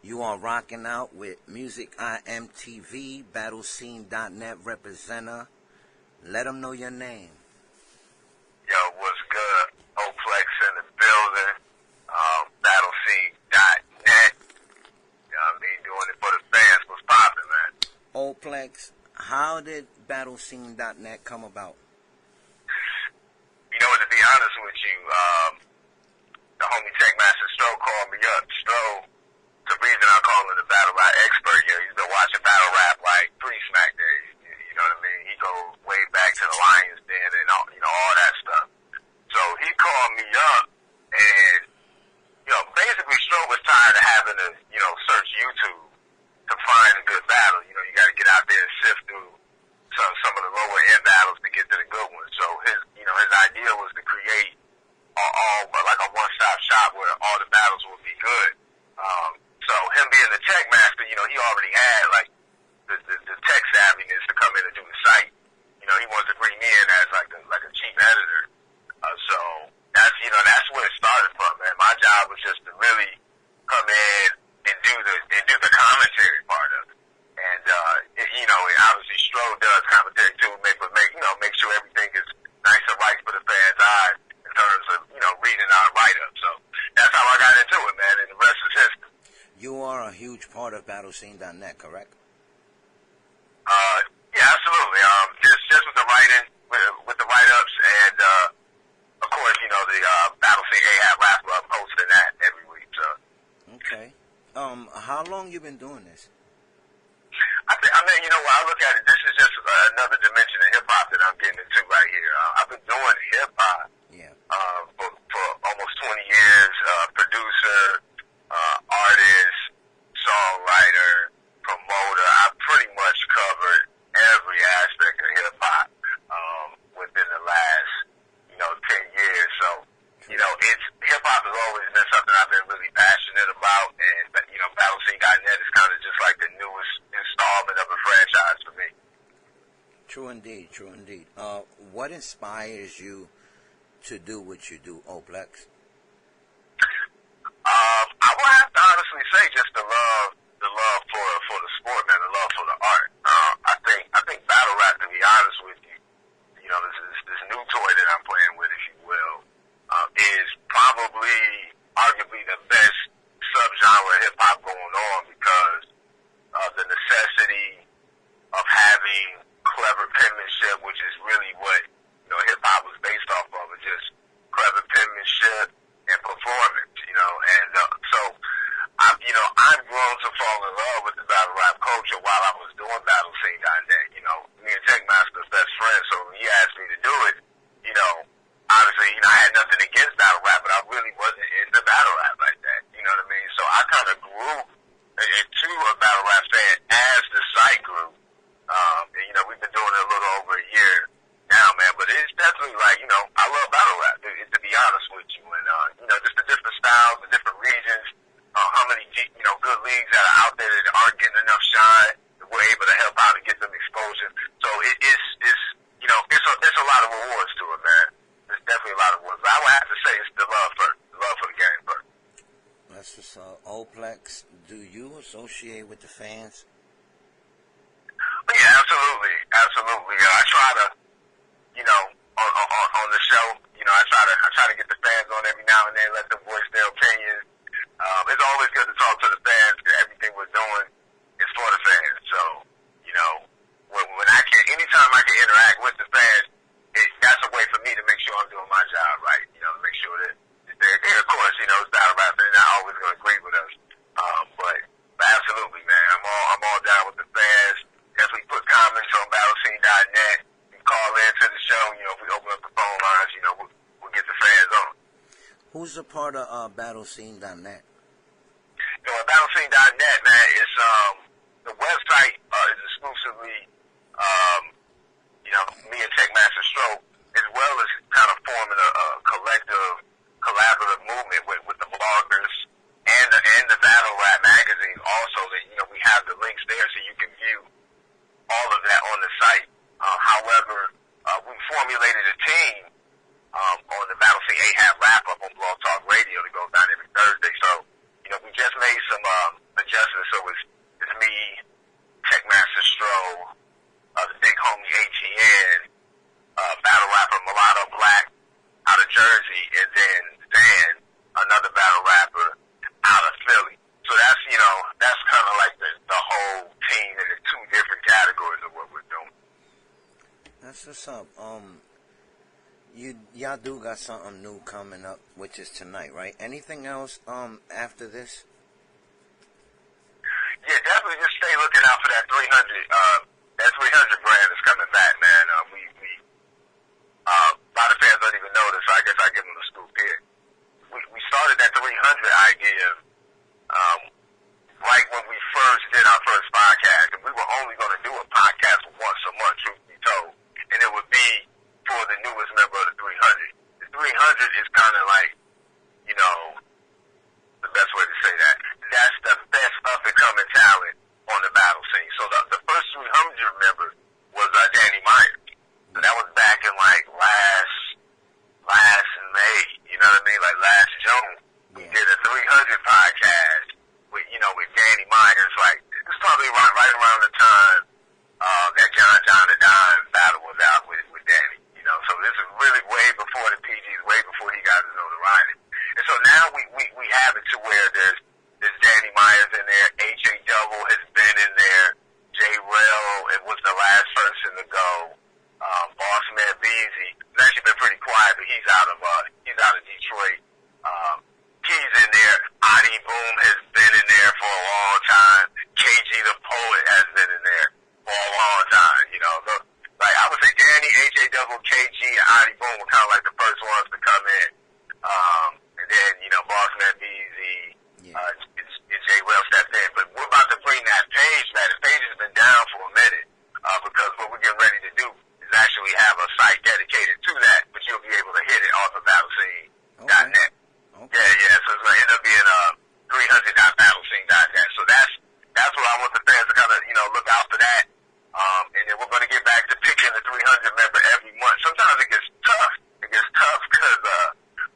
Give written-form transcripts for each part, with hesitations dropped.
You are rocking out with MusicIAmTv, BattleScene.net representer. Let them know your name. Yo, what's good? OPLEX in the building. BattleScene.net. You know what I mean? Doing it for the fans. What's poppin', man? OPLEX, how did BattleScene.net come about? You know what, to be honest with you, the homie Tech Master Stro called me up. Stro, the reason I call him the battle rap expert, he's been watching battle rap like pre-Smack days. You know what I mean? He goes way back to the Lions Den and all that stuff. So he called me up and, basically Stro was tired of having to, search YouTube to find a good battle. You got to get out there and sift through some of the lower end battles to get to the good ones. So his idea was to create all like a one-stop shop where all the battles would be good. So him being the tech master, he already had like the tech savviness to come in and do the site. He wanted to bring me in as like a chief editor. So that's where it started from, man. My job was just to really come in and do the commentary part of it. And obviously Stro does commentary too, make sure everything is nice and right for the fans' eyes in terms of reading our write-up. So that's how I got into it, man. And the rest is history. You are a huge part of BattleScene.net, correct? Yeah, absolutely. Just with the writing, with the write-ups, and of course, the BattleScene A.T.N wrap-up, hosting that every week. So. Okay. How long you been doing this? When I look at it, this is just another dimension of hip-hop that I'm getting into right here. I've been doing hip-hop for almost 20 years, producer, artist, songwriter, promoter. I've pretty much covered every aspect of hip-hop within the last, 10 years. So, hip-hop has always been something I've been really passionate about, and, BattleScene.net is kind of just like the newest installment of a franchise for me. True indeed, true indeed. What inspires you to do what you do, OPLEX? I would have to honestly say just the love for the sport, man, the love for the art. I think battle rap, to be honest with you, this new toy that I'm playing with, if you will, is probably arguably the best subgenre of hip hop going on because of the necessity of having clever penmanship, which is really what hip hop was based off of, just clever penmanship and performance, and so I've grown to fall in love with the battle rap culture while I was doing BattleScene.net. Me and Tech Master's best friend, so when he asked me to do it, obviously, I had nothing against battle rap, but I really wasn't into battle rap like that. You know what I mean? So I kind of grew into a battle rap fan as the site grew. And, we've been doing it a little over a year now, man, but it's definitely like, I love battle rap, to be honest with you. And, just the different styles, the different regions, how many, good leagues that are out there that aren't getting enough shine, we're able to help out and get them exposure. So it's a lot of rewards to it, man. There's definitely a lot of rewards. But I would have to say it's the love for the game first. That's what's OPLEX, do you associate with the fans? Yeah, absolutely. I try to, on the show, I try to get the fans on every now and then, let them voice their opinions. It's always good to talk to the fans because everything we're doing is for the fans. So, when I can, anytime I can interact with the fans, that's a way for me to make sure I'm doing my job right. Make sure that they're, of course, it's battle rap, they're not always going to agree with us. But absolutely, man, I'm all down with the fans. Definitely put comments on BattleScene.net. You call in to the show. If we open up the phone lines, we'll get the fans on. Who's a part of BattleScene.net? BattleScene.net, man, is the website is exclusively me and Tech Master Stro, as well as kind of forming a collective, collaborative movement with the bloggers and the battle rap magazine. Also, that we have the links there so you can view all of that on the site. However, we formulated a team on the BattleScene A.T.N wrap up on Blog Talk Radio that goes down every Thursday. So, we just made some y'all do got something new coming up, which is tonight, right? Anything else after this? Yeah, definitely just stay looking out for that 300. That 300 brand is coming back, man. A lot of fans don't even know this, so I guess I give them the scoop here. We started that 300 idea right when we first did our first podcast, and we were only going to do a podcast once a month, truth be told, and it would be for the newest member of the 300. The 300 is kind of like, you know, the best way to say that. That's the best up-and-coming talent on the battle scene. So the first 300 members was Danny Myers. So that was back in like last May, you know what I mean? Like last June. We did a 300 podcast with Danny Myers. Like, it's probably right around the time that John the Don battle was out with Danny. You know, so this is really way before the PGs, way before he got his notoriety. And so now we have it to where there's Danny Myers in there, H.A. Double has been in there, J. Rell, it was the last person to go. Bossman Beasy, he's actually been pretty quiet, but he's out of Detroit. He's in there. Adi Boom has been in there for a long time. KG the Poet has been in there for a long time. You know, like I would say Danny, H.A. Double, KG, and Adi Boom were kind of like the first ones to come in. And then, Bossman Beasy, J. Rell stepped in. But we're about to bring that page back. The page has been down for a minute because what we're getting ready to do is actually have a site dedicated to that, but you'll be able to hit it off of battlescene.net. Okay. Yeah, so it's going to end up being 300.battlescene.net. So that's what I want the fans to kind of, look out for that. And then we're going to get back to picking the 300 member every month. Sometimes it gets tough. It gets tough because,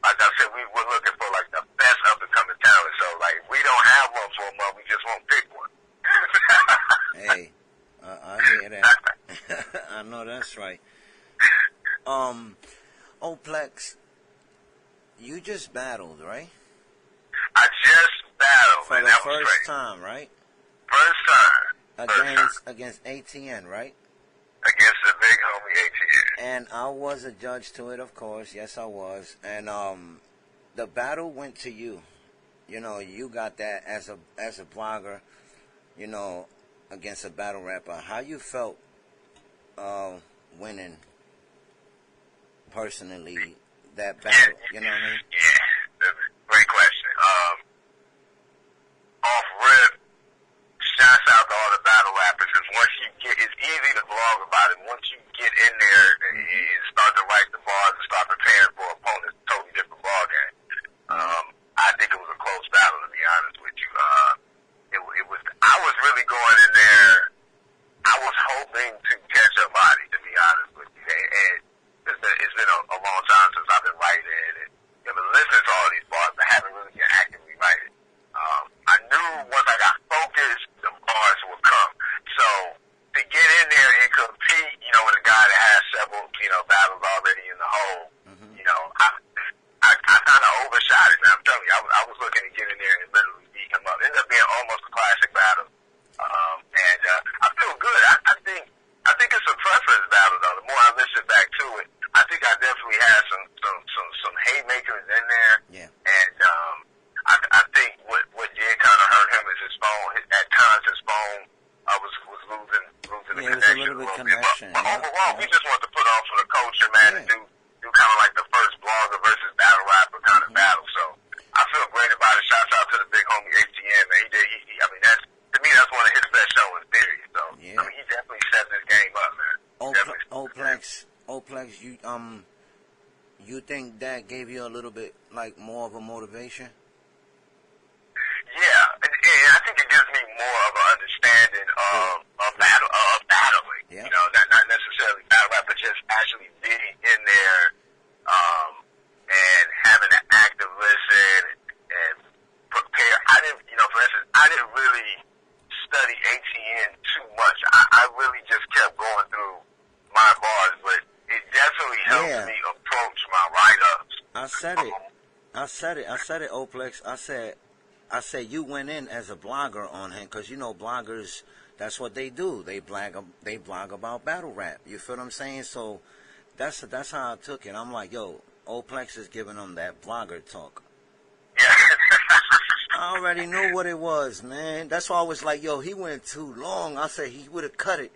like I said, we're looking for, like, the best up-and-coming talent. So, like, if we don't have one for a month, we just won't pick one. Hey, I hear that. I know that's right. OPLEX, you just battled, right? I just battled. For the first time, right? First time. Against A.T.N, right? Against the big homie A.T.N. And I was a judge to it, of course. Yes, I was. And the battle went to you. You got that as a blogger, against a battle rapper. How you felt winning personally that battle? You know what I mean? Yeah, great question. Off rip, shouts out to all the battle rappers, because once you get, it's easy to blog about it. Once you get in there and start to write the bars and start preparing for opponents, totally different ball game. I think it was a close battle, to be honest with you. It was. I was really going in there. I was hoping to catch a body, to be honest with you. And it's been a long time since I've been writing and I've been listening to all these bars, but haven't really been actively writing. I knew once I got focused, the bars would come. So to get in there and compete, with a guy that has several, battles already in the hole, I kind of overshot it, man. I'm telling you, I was looking to get in there and literally beat him up. It ended up being almost a classic battle. And I feel good. I think it's a preference battle, though. The more I listen back to it, I think I definitely had some haymakers in there. Yeah. And I think what did kind of hurt him is his phone. At times, his phone was losing the connection. It was a little bit connection. But overall, we just want to put on for the culture, man, and do kind of like the first blogger versus battle rapper kind of battle. So I feel great about it. Shouts out to the big homie A.T.N, man. I mean, to me, that's one of his best showings, period. So, yeah. I mean, he definitely set this game up, man. OPLEX, you think that gave you a little bit, like, more of a motivation? Yeah, and I think it gives me more of an understanding of battling. Yeah. Not necessarily battle rap, but just actually being in there and having an active listen and prepare. For instance, I didn't really study A.T.N too much. I really just kept going through my bars, but it definitely helped me approach my write-ups. I said it, OPLEX. I said you went in as a blogger on him, because bloggers, that's what they do. They blog about battle rap. You feel what I'm saying? So that's how I took it. I'm like, yo, OPLEX is giving them that blogger talk. Yeah. I already knew what it was, man. That's why I was like, yo, he went too long. I said he would have cut it.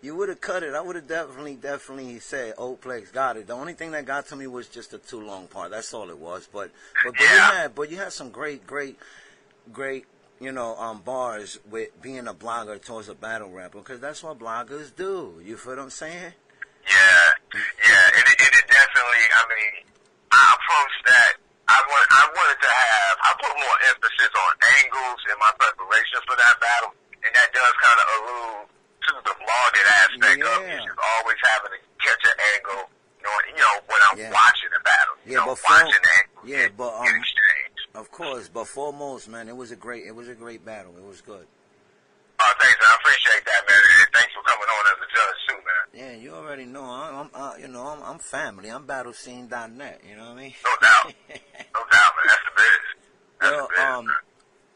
You would have cut it. I would have definitely said OPLEX got it. The only thing that got to me was just the too long part. That's all it was. But you had some great, bars with being a blogger towards a battle rapper, because that's what bloggers do. You feel what I'm saying? Yeah, and it definitely. I mean, I approached that. I put more emphasis on angles in my preparation for that battle, and that does kind of allude to the blogging aspect of it. Just always having to catch an angle, when I'm watching the battle. Watching the angle. Yeah, but get exchange. Of course, but foremost, man, it was a great battle. It was good. Thanks, man. I appreciate that, man. And thanks for coming on as a judge too, man. Yeah, you already know. I'm family. I'm battlescene.net. You know what I mean? No doubt, man. That's the business.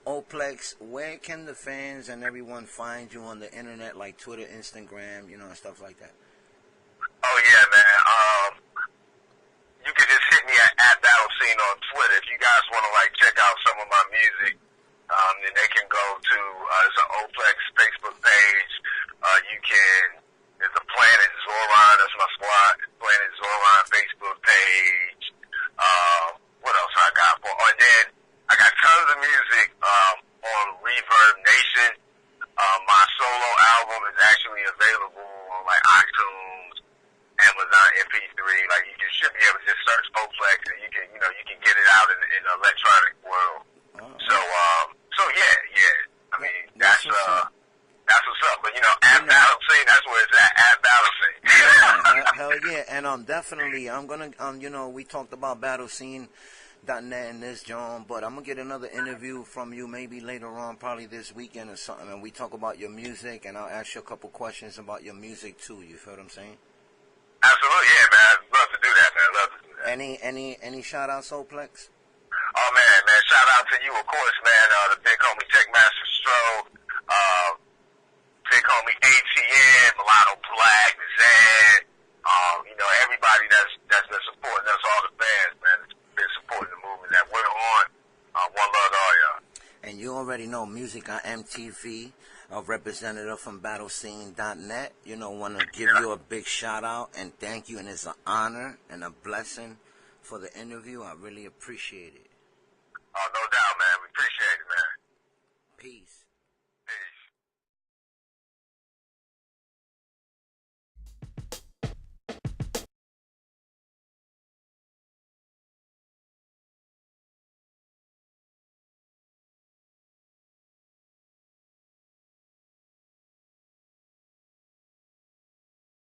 OPLEX, where can the fans and everyone find you on the internet, like Twitter, Instagram, and stuff like that? Oh yeah, man. You can just hit me at BattleScene on Twitter. If you guys want to check out some of my music, then they can go to it's an OPLEX Facebook page. There's a Planet Zoran, that's my squad. Planet Zoran Facebook page. What else I got for? And then I got tons of music on Reverb Nation. My solo album is actually available on iTunes, Amazon MP3. You should be able to just search OPLEX, and you can get it out in the electronic world. So yeah. I mean, that's what's up. But at BattleScene, that's where it's at BattleScene. Yeah, hell yeah. And definitely, I'm gonna we talked about BattleScene.net in this, John, but I'm gonna get another interview from you maybe later on, probably this weekend or something, and we talk about your music, and I'll ask you a couple questions about your music too. You feel what I'm saying? Absolutely, yeah, man. I'd love to do that, man. Love to do that. Any shout outs, OPLEX? Oh man, shout out to you, of course, man. The big homie Techmaster Stro, big homie A.T.N, Mulatto Black, Zan, everybody that's been supporting us, all the fans, man, that's been supporting the movement that we're on. One love to all y'all. And you already know MusicIAmTv, a representative from BattleScene.net. Want to give you a big shout out and thank you, and it's an honor and a blessing for the interview. I really appreciate it. Oh, no doubt, man. We appreciate it, man. Peace.